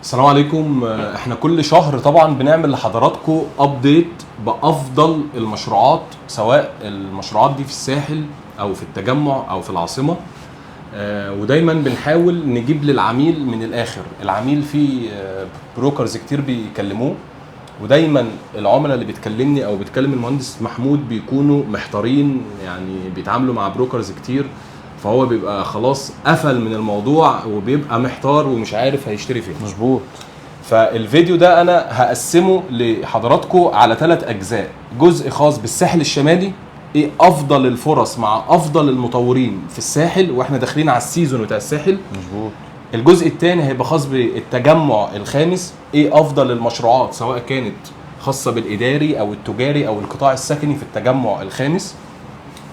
السلام عليكم. احنا كل شهر طبعا بنعمل لحضراتكم ابديت بافضل المشروعات، سواء المشروعات دي في الساحل او في التجمع او في العاصمه. ودايما بنحاول نجيب للعميل من الاخر. العميل فيه بروكرز كتير بيكلموه، ودايما العملاء اللي بتكلمني او بتكلم المهندس محمود بيكونوا محتارين، يعني بيتعاملوا مع بروكرز كتير، فهو بيبقى خلاص قفل من الموضوع وبيبقى محتار ومش عارف هيشتري فين. مظبوط. فالفيديو ده انا هقسمه لحضراتكم على 3 اجزاء. جزء خاص بالساحل الشمالي، ايه افضل الفرص مع افضل المطورين في الساحل واحنا داخلين على السيزون بتاع الساحل. مظبوط. الجزء الثاني هيبقى خاص بالتجمع الخامس، ايه افضل المشروعات سواء كانت خاصة بالاداري او التجاري او القطاع السكني في التجمع الخامس.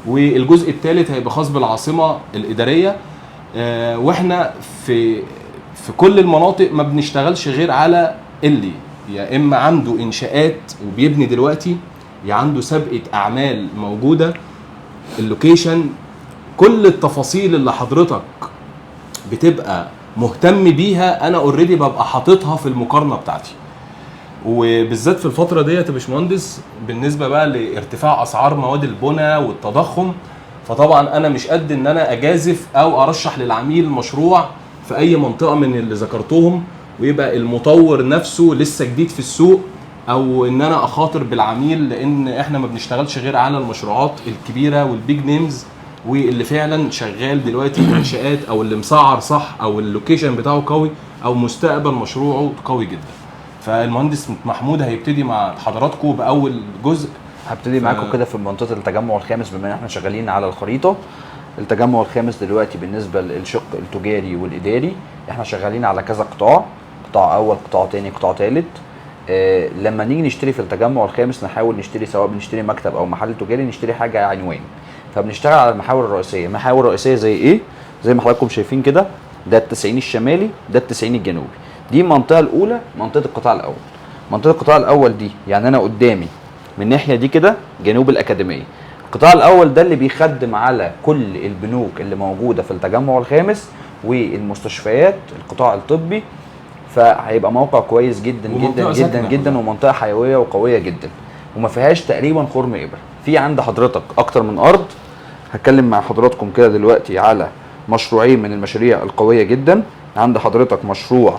والجزء الثالث هيبقى خاص بالعاصمة الادارية. واحنا في كل المناطق ما بنشتغلش غير على اللي يا اما عنده انشاءات وبيبني دلوقتي، يا عنده سابقة اعمال موجودة، اللوكيشن، كل التفاصيل اللي حضرتك بتبقى مهتم بيها انا اوريدي ببقى حاططها في المقارنة بتاعتي. وبالذات في الفترة ديت يا باشمهندس، بالنسبة بقى لارتفاع اسعار مواد البناء والتضخم، فطبعا انا مش قد ان انا اجازف او ارشح للعميل مشروع في اي منطقة من اللي ذكرتهم ويبقى المطور نفسه لسه جديد في السوق، او ان انا اخاطر بالعميل، لان احنا ما بنشتغلش غير على المشروعات الكبيرة والبيج نيمز واللي فعلا شغال دلوقتي انشاءات، او اللي مسعر صح، او اللوكيشن بتاعه قوي، او مستقبل مشروعه قوي جدا. فالمهندس محمود هيبتدي مع حضراتكم باول جزء. هبتدي معاكم كده في منطقه التجمع الخامس، بما ان احنا شغالين على الخريطه. التجمع الخامس دلوقتي بالنسبه للشق التجاري والاداري احنا شغالين على كذا قطاع، قطاع اول، قطاع تاني، قطاع تالت. لما نيجي نشتري في التجمع الخامس نحاول نشتري، سواء بنشتري مكتب او محل تجاري، نشتري حاجه عنوان. فبنشتغل على المحاور الرئيسيه. محاور رئيسيه زي ايه؟ زي ما حضراتكم شايفين كده، ده التسعين الشمالي، ده التسعين الجنوبي. دي المنطقه الاولى، منطقه القطاع الاول. منطقه القطاع الاول دي يعني انا قدامي من الناحيه دي كده جنوب الاكاديميه. القطاع الاول ده اللي بيخدم على كل البنوك اللي موجوده في التجمع الخامس والمستشفيات، القطاع الطبي. فهيبقى موقع كويس جدا جدا جدا جدا، ومنطقه حيويه وقويه جدا، وما فيهاش تقريبا خرم ابره. في عند حضرتك اكتر من ارض. هتكلم مع حضراتكم كده دلوقتي على مشروعين من المشاريع القويه جدا. عند حضرتك مشروع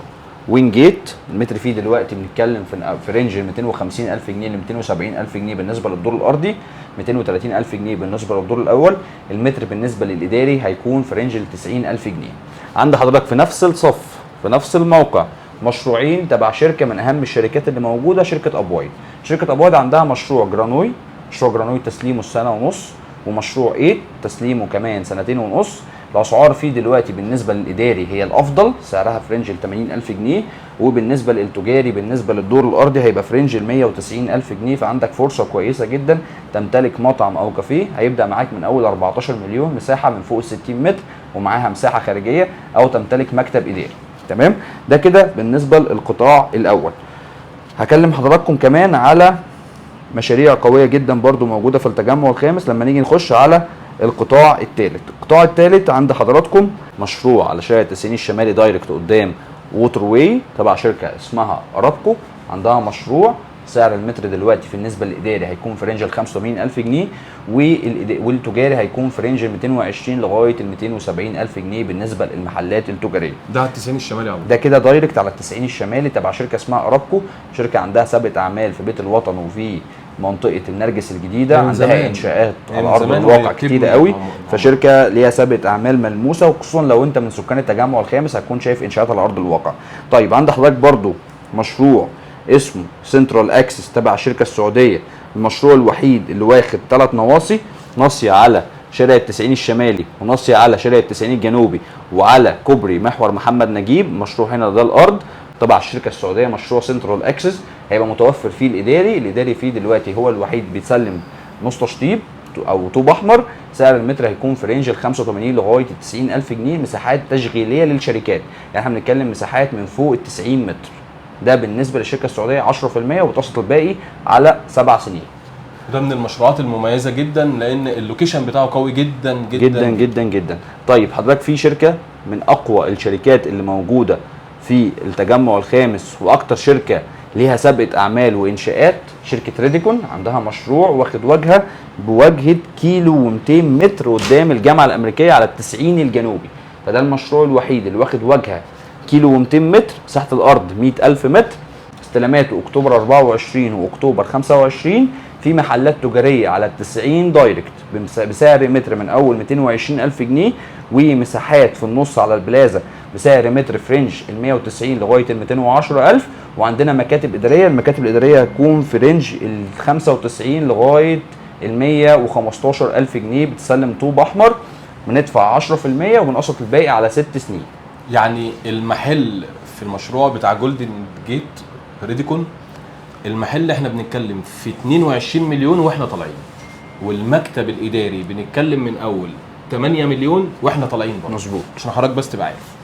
وين جيت، المتر فيه دلوقتي بنتكلم في رينج 250,000 جنيه ل 270,000 جنيه بالنسبه للدور الارضي، 230,000 جنيه بالنسبه للدور الاول. المتر بالنسبه للاداري هيكون في رينج 90,000 جنيه. عند حضرتك في نفس الصف، في نفس الموقع، مشروعين تبع شركه من اهم الشركات اللي موجوده، شركه ابوايد. شركه ابوايد عندها مشروع جرانوي، مشروع جرانوي تسليمه سنه ونص، ومشروع 8 تسليمه كمان سنتين ونص. الاسعار فيه دلوقتي بالنسبه للاداري هي الافضل، سعرها في رينج ال 80,000 جنيه، وبالنسبه للتجاري بالنسبه للدور الارضي هيبقى في رينج ال 190,000 جنيه. فعندك فرصه كويسه جدا تمتلك مطعم او كافيه هيبدا معاك من اول 14 مليون، مساحه من فوق ال 60 متر ومعاها مساحه خارجيه، او تمتلك مكتب اداري. تمام؟ ده كده بالنسبه للقطاع الاول. هكلم حضراتكم كمان على مشاريع قويه جدا برضو موجوده في التجمع الخامس. لما نيجي نخش على القطاع الثالث، القطاع الثالث عند حضراتكم مشروع على شارع التسعين الشمالي دايركت قدام ووتر واي، تبع شركه اسمها ارابكو. عندها مشروع سعر المتر دلوقتي في النسبه للاداري هيكون في رينج ال 85,000 جنيه، والتجاري هيكون في رينج 220 لغايه ال 270,000 جنيه بالنسبه للمحلات التجاريه. ده على التسعين الشمالي عمو. ده كده دايركت على التسعين الشمالي تبع شركه اسمها ارابكو. شركه عندها سابقه اعمال في بيت الوطن وفي منطقه النرجس الجديده، عندها انشاءات على ارض الواقع كتير قوي. فشركه ليها سابقه اعمال ملموسه، وخصوصا لو انت من سكان التجمع الخامس هتكون شايف انشاءات على ارض الواقع. طيب عند حضرتك برضو مشروع اسمه سنترال اكسس تبع الشركه السعوديه. المشروع الوحيد اللي واخد 3 نواصي، ناصيه على شارع التسعين الشمالي، وناصيه على شارع التسعين الجنوبي، وعلى كوبري محور محمد نجيب. مشروع هنا ده الارض تبع الشركه السعوديه، مشروع سنترال اكسس. هيبقى متوفر فيه الاداري فيه دلوقتي هو الوحيد بيتسلم نص تشطيب او طوب احمر. سعر المتر هيكون في رينج ال 85 لغايه ال 90,000 جنيه. مساحات تشغيليه للشركات، يعني احنا بنتكلم مساحات من فوق ال 90 متر. ده بالنسبه للشركه السعوديه 10%، وبتوسط الباقي على 7 سنين. ده من المشروعات المميزه جدا، لان اللوكيشن بتاعه قوي جدا جدا جدا جدا جدا. طيب حضرتك في شركه من اقوى الشركات اللي موجوده في التجمع الخامس واكتر شركه ليها سابقه اعمال وانشاءات شركه ريديكون. عندها مشروع واخد واجهه بواجهه كيلو و200 متر قدام الجامعه الامريكيه على التسعين الجنوبي. فده المشروع الوحيد اللي واخد واجهه كيلو و200 متر، مساحه الارض 100,000 متر، استلاماته اكتوبر 24 واكتوبر 25. في محلات تجاريه على التسعين دايركت بسعر متر من اول 220,000 جنيه، ومساحات في النص على البلازا بسعر متر فرنج ال 190 لغايه ال 210,000. وعندنا مكاتب اداريه، المكاتب الاداريه هتكون في رينج ال 95 لغايه ال 115,000 جنيه، بتسلم طوب احمر، بندفع 10% وبنقسط الباقي على 6 سنين. يعني المحل في المشروع بتاع جولدن جيت ريديكون، المحل احنا بنتكلم في 22 مليون واحنا طالعين، والمكتب الاداري بنتكلم من اول 8 مليون واحنا طالعين برضه. مظبوط، عشان حضرتك بس تبقى عارف.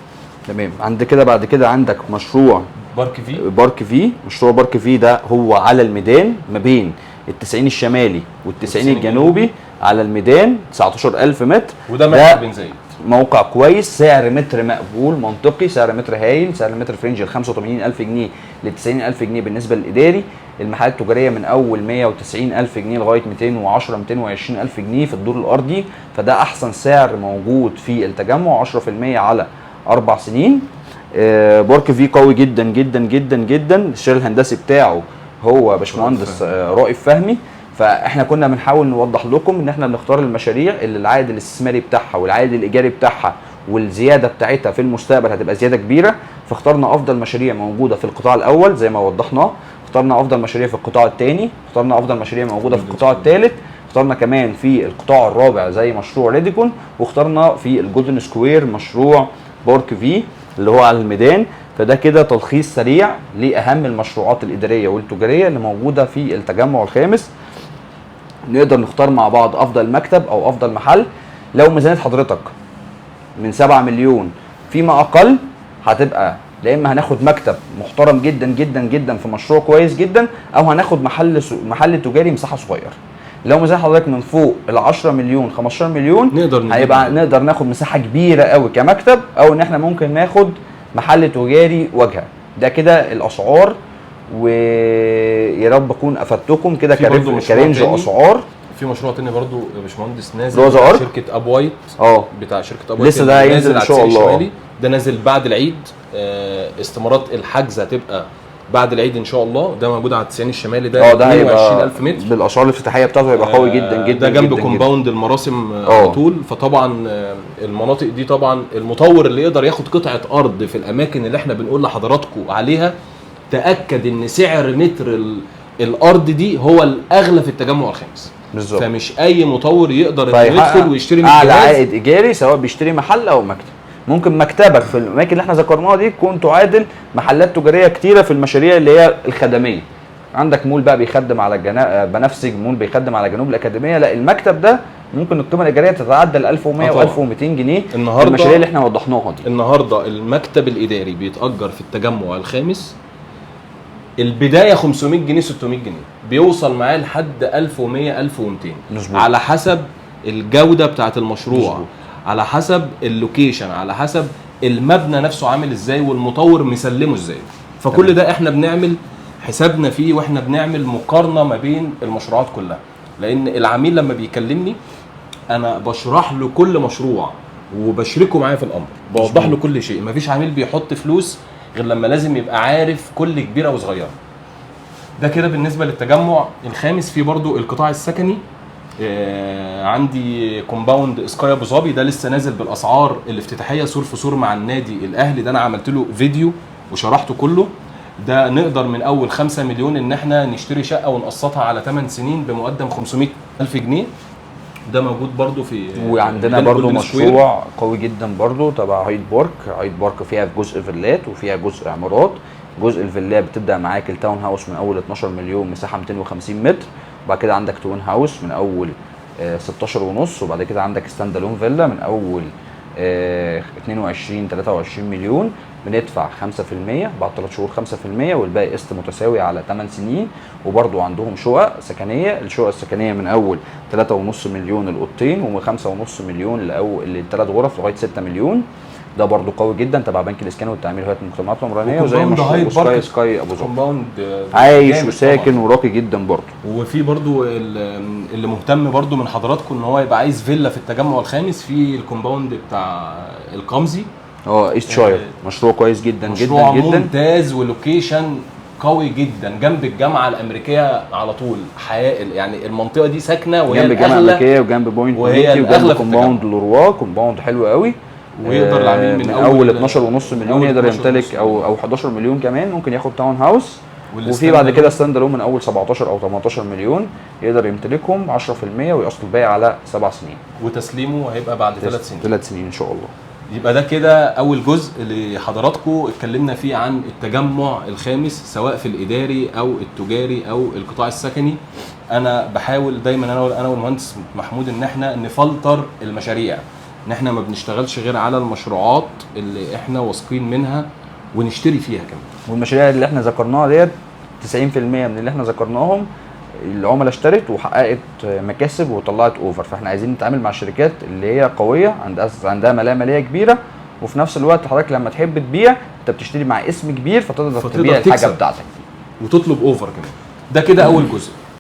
تمام. عند كده بعد كده عندك مشروع بارك في. مشروع بارك في ده هو على الميدان ما بين التسعين الشمالي والتسعين الجنوبي على الميدان 19,000 متر. وده موقع بن زايد، موقع كويس، سعر متر مقبول منطقي، سعر متر هايل، سعر متر فرنج ال 85,000 جنيه ل 90,000 جنيه بالنسبه للاداري. المحلات التجاريه من اول 190,000 جنيه لغايه 210 220,000 جنيه في الدور الارضي. فده احسن سعر موجود في التجمع، 10% على 4 سنين. بارك في قوي جدا جدا جدا جدا. الشغل الهندسي بتاعه هو باشمهندس رائف فهمي. فاحنا كنا بنحاول نوضح لكم ان احنا بنختار المشاريع اللي العائد الاستثماري بتاعها والعائد الايجاري بتاعها والزياده بتاعتها في المستقبل هتبقى زياده كبيره. فاخترنا افضل مشاريع موجوده في القطاع الاول زي ما وضحناه، اخترنا افضل مشاريع في القطاع الثاني، اخترنا افضل مشاريع موجوده في القطاع الثالث، اخترنا كمان في القطاع الرابع زي مشروع ريديكون، واخترنا في الجولدن سكوير مشروع بارك في اللي هو على الميدان. فده كده تلخيص سريع لاهم المشروعات الاداريه والتجاريه اللي موجوده في التجمع الخامس. نقدر نختار مع بعض افضل مكتب او افضل محل. لو ميزانيه حضرتك من 7 مليون فيما اقل، هتبقى لا اما هناخد مكتب محترم جدا جدا جدا في مشروع كويس جدا، او هناخد محل تجاري مساحه صغير. لو ميزانيه حضرتك من فوق ال 10 مليون 15 مليون نقدر ناخد مساحه كبيره قوي كمكتب، او ان احنا ممكن ناخد محل تجاري واجهه. ده كده الاسعار، ويا رب اكون افدتكم كده كرينج اسعار. في مشروع تاني برضو يا باشمهندس نازل شركه اب وايت، بتاع شركه اب وايت لسه ده هينزل ان شاء الله. ده نازل بعد العيد. استمارات الحجز هتبقى بعد العيد ان شاء الله. ده موجود على التسعين الشمالي، ده 22,000 متر بالاسعار الافتتاحيه بتاعته، هيبقى قوي جدا جدا. ده جنب كومباوند المراسم على طول. فطبعا المناطق دي طبعا المطور اللي يقدر ياخد قطعه ارض في الاماكن اللي احنا بنقول لحضراتكم عليها، تاكد ان سعر متر الارض دي هو الاغلى في التجمع الخامس بالظبط. فمش اي مطور يقدر يدخل ويشتري اعلى عائد ايجاري سواء بيشتري محل او مكتب. ممكن مكتبك في الاماكن اللي احنا ذكرناها دي تكون تعادل محلات تجاريه كتيره في المشاريع اللي هي الخدميه. عندك مول بقى بيخدم على بنفسج، مول بيخدم على جنوب الاكاديميه، لا المكتب ده ممكن القيمه الايجاريه تتعدى ال 1100 و 1200 جنيه النهارده. المشاريع اللي احنا وضحناها دي النهارده المكتب الاداري بيتاجر في التجمع الخامس البدايه 500 جنيه 600 جنيه، بيوصل معاه لحد 1100 1200 على حسب الجوده بتاعه المشروع مزبوط. على حسب اللوكيشن، على حسب المبنى نفسه عامل ازاي والمطور مسلمه ازاي. فكل ده احنا بنعمل حسابنا فيه واحنا بنعمل مقارنه ما بين المشروعات كلها، لان العميل لما بيكلمني انا بشرح له كل مشروع وبشركه معايا في الامر، بوضح له كل شيء. مفيش عميل بيحط فلوس غير لما لازم يبقى عارف كل كبيره وصغيره. ده كده بالنسبه للتجمع الخامس. في برضو القطاع السكني، عندي كومباوند سكاي ابو ظبي، ده لسه نازل بالاسعار الافتتاحيه سور في سور مع النادي الاهلي. ده انا عملت له فيديو وشرحته كله. ده نقدر من اول 5 مليون ان احنا نشتري شقه ونقسطها على 8 سنين بمقدم 500,000 جنيه. ده موجود برضو في وعندنا برضو مشروع قوي جدا برضو تبع هايد بارك. هايد بارك فيها جزء فيلات وفيها جزء عمارات. جزء الفيلا بتبدا معاك التاون هاوس من اول 12 مليون مساحه 250 متر، وبعد كده عندك تون هاوس من اول 16 ونص، وبعد كده عندك ستاند الون فيلا من اول 22 23 مليون. بندفع 5% بعد 3 شهور 5%، والباقي قسط متساوي على 8 سنين. وبرضو عندهم شقق سكنيه. الشقق السكنيه من اول 3.5 مليون الاوضتين، و5.5 مليون للثلاث غرف لغايه 6 مليون. ده برضو قوي جدا تبع بنك الاسكان والتعمير وهيئه المجتمعات العمرانيه، وزي وكومباوند مشروع هايد سكاي ماركت. سكاي ابو ظبي كومباوند عايش جامد وساكن طبعاً. وراقي جدا برضو. وفي برضو اللي مهتم برضو من حضراتكم ان هو يبقى عايز فيلا في التجمع الخامس، في الكومباوند بتاع القمزي. ايست شاير مشروع كويس جدا مشروع جدا جدا. ممتاز ولوكيشن قوي جدا جنب الجامعه الامريكيه على طول. يعني المنطقه دي ساكنه وهي جنب الجامعه الأغلى، الامريكيه وجنب بوينت وهي كوميونتي الأغلى وجنب في كومباوند لوروا، كومباوند حلو قوي. ويقدر العميل من اول أول 12.5 من مليون أول يقدر 12.5 يمتلك او 11 مليون كمان ممكن ياخد تاون هاوس. وفي والستاند بعد كده ألون ستاند الون من اول 17 او 18 مليون يقدر يمتلكهم 10% ويقسط الباقي على 7 سنين. وتسليمه هيبقى بعد 3 سنين. 3 سنين ان شاء الله. يبقى ده كده اول جزء اللي حضراتكم اتكلمنا فيه عن التجمع الخامس، سواء في الاداري او التجاري او القطاع السكني. انا بحاول دايما انا والمهندس محمود ان احنا نفلتر المشاريع، ان احنا ما بنشتغلش غير على المشروعات اللي احنا واثقين منها ونشتري فيها كمان. والمشاريع اللي احنا ذكرناها ديت 90% من اللي احنا ذكرناهم العملاء اشترت وحققت مكاسب وطلعت اوفر، فاحنا عايزين نتعامل مع الشركات اللي هي قويه عندها ملاءه ماليه كبيره، وفي نفس الوقت حضرتك لما تحب تبيع انت بتشتري مع اسم كبير فتقدر تبيع الحاجه تكسب بتاعتك وتطلب اوفر كمان. ده كده اول جزء.